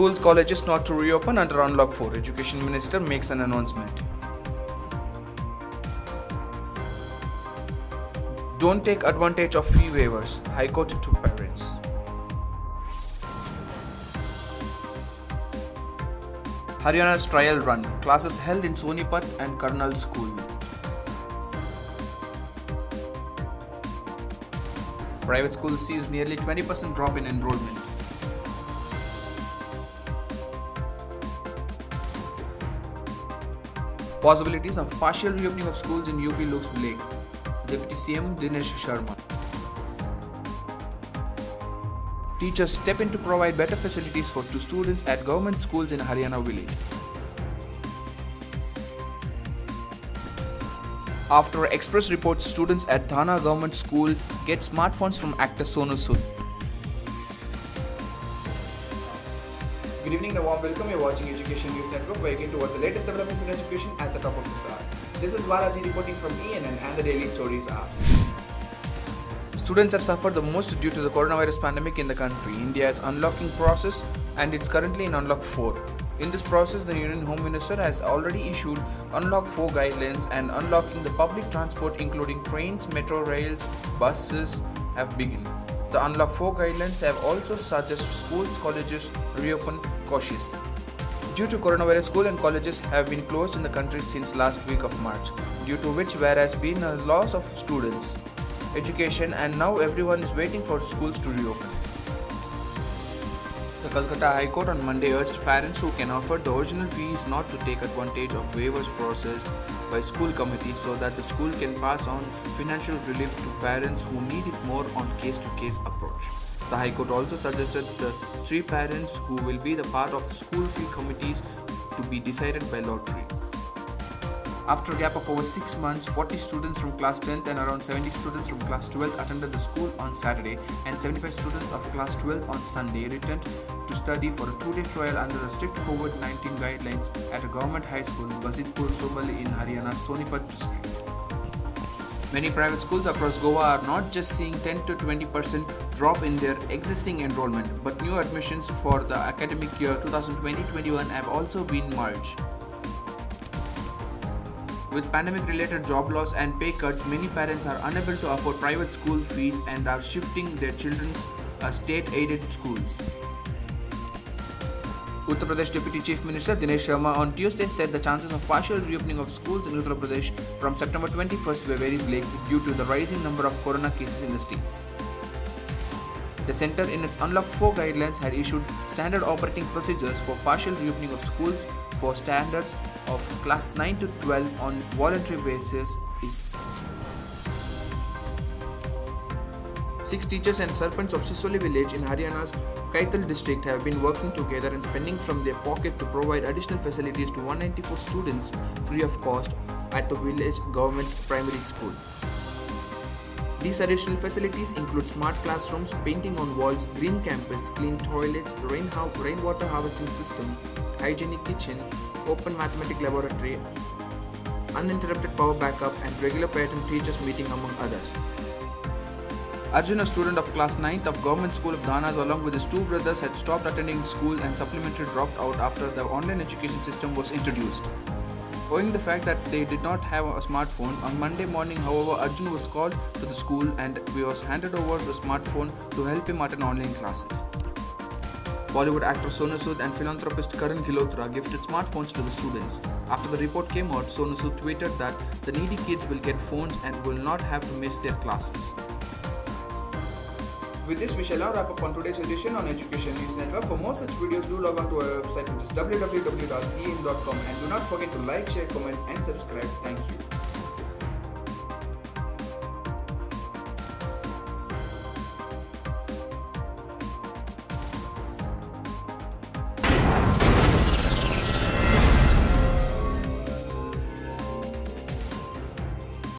Schools, colleges not to reopen under Unlock 4. Education Minister makes an announcement. Don't take advantage of fee waivers. High Court to parents. Haryana's trial run. Classes held in Sonipat and Karnal School. Private schools sees nearly 20% drop in enrollment. Possibilities of partial reopening of schools in UP looks bleak. Deputy CM Dinesh Sharma. Teachers step in to provide better facilities to students at government schools in Haryana village. After Express reports, students at Thana Government School get smartphones from actor Sonu Sood. Good evening and a warm welcome. You're watching Education News Network, where you get towards the latest developments in education at the top of this hour. This is Balaji reporting from ENN and the Daily Stories app. Students have suffered the most due to the coronavirus pandemic in the country. India is unlocking process and it's currently in Unlock 4. In this process, the Union Home Minister has already issued Unlock 4 guidelines, and unlocking the public transport including trains, metro rails, buses have begun. The Unlock 4 guidelines have also suggested schools, colleges reopen cautiously. Due to coronavirus, school and colleges have been closed in the country since last week of March, due to which there has been a loss of students, education, and now everyone is waiting for schools to reopen. The Calcutta High Court on Monday urged parents who can afford the original fees not to take advantage of waivers processed by school committees, so that the school can pass on financial relief to parents who need it more on case-to-case approach. The High Court also suggested the 3 parents who will be the part of the school fee committees to be decided by lottery. After a gap of over 6 months, 40 students from class 10th and around 70 students from class 12th attended the school on Saturday, and 75 students of class 12th on Sunday returned to study for a 2-day trial under the strict COVID-19 guidelines at a government high school, Basitpur Sobali in Haryana's Sonipat district. Many private schools across Goa are not just seeing 10 to 20% drop in their existing enrollment, but new admissions for the academic year 2020-21 have also been merged. With pandemic-related job loss and pay cuts, many parents are unable to afford private school fees and are shifting their children's state-aided schools. Uttar Pradesh Deputy Chief Minister Dinesh Sharma on Tuesday said the chances of partial reopening of schools in Uttar Pradesh from September 21st were very bleak due to the rising number of corona cases in the state. The centre, in its Unlock 4 guidelines, had issued standard operating procedures for partial reopening of schools for standards of class 9 to 12 on voluntary basis. 6 teachers and serpents of Sisoli village in Haryana's Kaital district have been working together and spending from their pocket to provide additional facilities to 194 students free of cost at the village government primary school. These additional facilities include smart classrooms, painting on walls, green campus, clean toilets, rainwater harvesting system, hygienic kitchen, open mathematics laboratory, uninterrupted power backup, and regular parent teachers meeting, among others. Arjun, a student of class 9th of Government School of Dhanas, along with his 2 brothers, had stopped attending school and supplementary dropped out after the online education system was introduced. Owing the fact that they did not have a smartphone, on Monday morning, however, Arjun was called to the school and was handed over the smartphone to help him attend online classes. Bollywood actor Sonu Sood and philanthropist Karan Gilhotra gifted smartphones to the students. After the report came out, Sonu Sood tweeted that the needy kids will get phones and will not have to miss their classes. With this, we shall now wrap up on today's edition on Education News Network. For more such videos, do log on to our website, which is www.en.com, and do not forget to like, share, comment, and subscribe. Thank you.